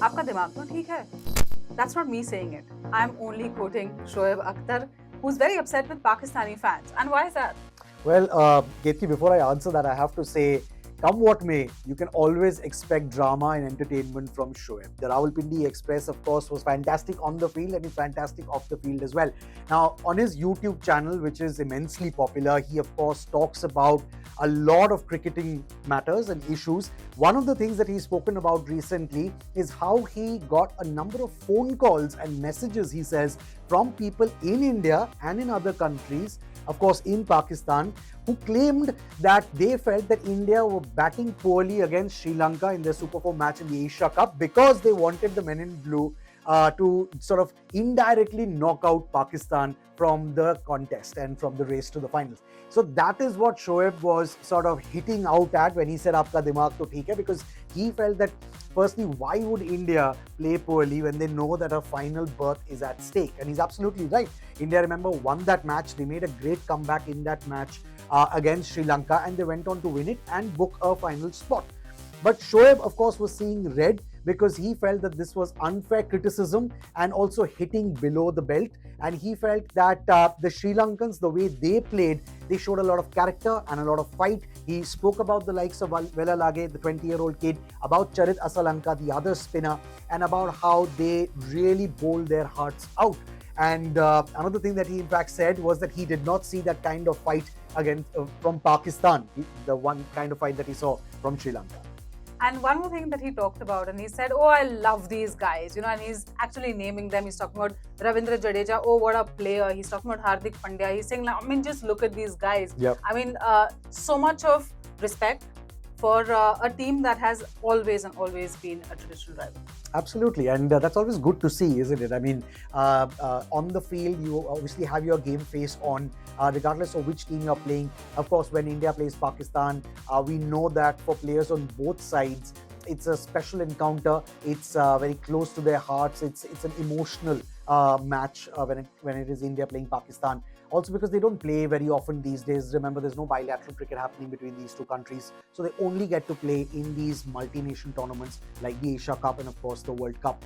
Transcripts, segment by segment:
आपका दिमाग तो ठीक है? That's not me saying it. I'm only quoting Shoaib Akhtar, who's very upset with Pakistani fans. And why is that? Well, Ketki, before I answer that, I have to say, come what may, you can always expect drama and entertainment from Shoaib. The Rawalpindi Express, of course, was fantastic on the field and he's fantastic off the field as well. Now, on his YouTube channel, which is immensely popular, he, of course, talks about a lot of cricketing matters and issues. One of the things that he's spoken about recently is how he got a number of phone calls and messages, he says, from people in India and in other countries, of course, in Pakistan, who claimed that they felt that India were batting poorly against Sri Lanka in their Super 4 match in the Asia Cup because they wanted the men in blue to sort of indirectly knock out Pakistan from the contest and from the race to the finals. So that is what Shoaib was sort of hitting out at when he said "Aapka dimag to theek hai," because he felt that firstly, why would India play poorly when they know that a final berth is at stake? And he's absolutely right. India, remember, won that match. They made a great comeback in that match against Sri Lanka, and they went on to win it and book a final spot. But Shoaib, of course, was seeing red because he felt that this was unfair criticism and also hitting below the belt. And he felt that the Sri Lankans, the way they played, they showed a lot of character and a lot of fight. He spoke about the likes of Vela Lage, the 20-year-old kid, about Charit Asalanka, the other spinner, and about how they really bowled their hearts out. And another thing that he in fact said was that he did not see that kind of fight against from Pakistan, the one kind of fight that he saw from Sri Lanka. And one more thing that he talked about, and he said, "Oh, I love these guys," and he's actually naming them. He's talking about Ravindra Jadeja. Oh, what a player! He's talking about Hardik Pandya. He's saying, I mean, just look at these guys. Yep. I mean, so much of respect for a team that has always been a traditional rival. Absolutely, and that's always good to see, isn't it? I mean, on the field, you obviously have your game face on, regardless of which team you're playing. Of course, when India plays Pakistan, we know that for players on both sides, it's a special encounter. It's very close to their hearts. It's an emotional match when it is India playing Pakistan. Also because they don't play very often these days. Remember, there's no bilateral cricket happening between these two countries. So they only get to play in these multi-nation tournaments like the Asia Cup and, of course, the World Cup.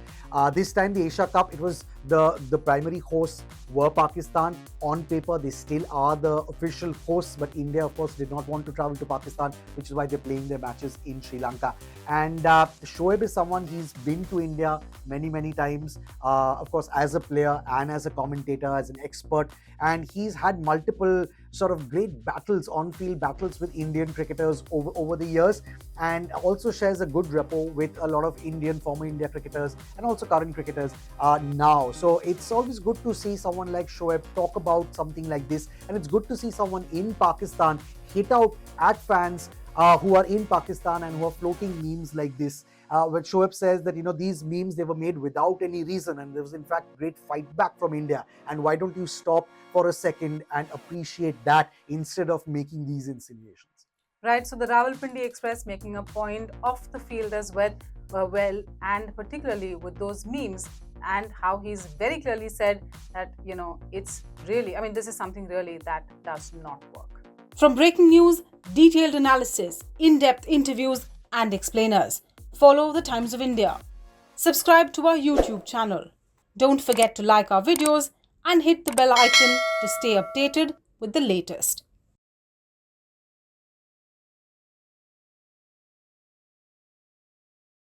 This time, the Asia Cup, it was the primary hosts were Pakistan. On paper, they still are the official hosts, but India, of course, did not want to travel to Pakistan, which is why they're playing their matches in Sri Lanka. And Shoaib is someone, he's been to India many times, of course, as a player and as a commentator, as an expert. And he's had multiple sort of great battles, on-field battles with Indian cricketers over the years, and also shares a good rapport with a lot of former India cricketers and also current cricketers now. So it's always good to see someone like Shoaib talk about something like this, and it's good to see someone in Pakistan hit out at fans who are in Pakistan and who are floating memes like this. When Shoaib says that, these memes, they were made without any reason, and there was in fact great fight back from India. And why don't you stop for a second and appreciate that instead of making these insinuations? Right, so the Rawalpindi Express making a point off the field as well, and particularly with those memes, and how he's very clearly said that, it's really, I mean, this is something really that does not work. From breaking news, detailed analysis, in-depth interviews, and explainers, follow the Times of India. Subscribe to our YouTube channel. Don't forget to like our videos and hit the bell icon to stay updated with the latest.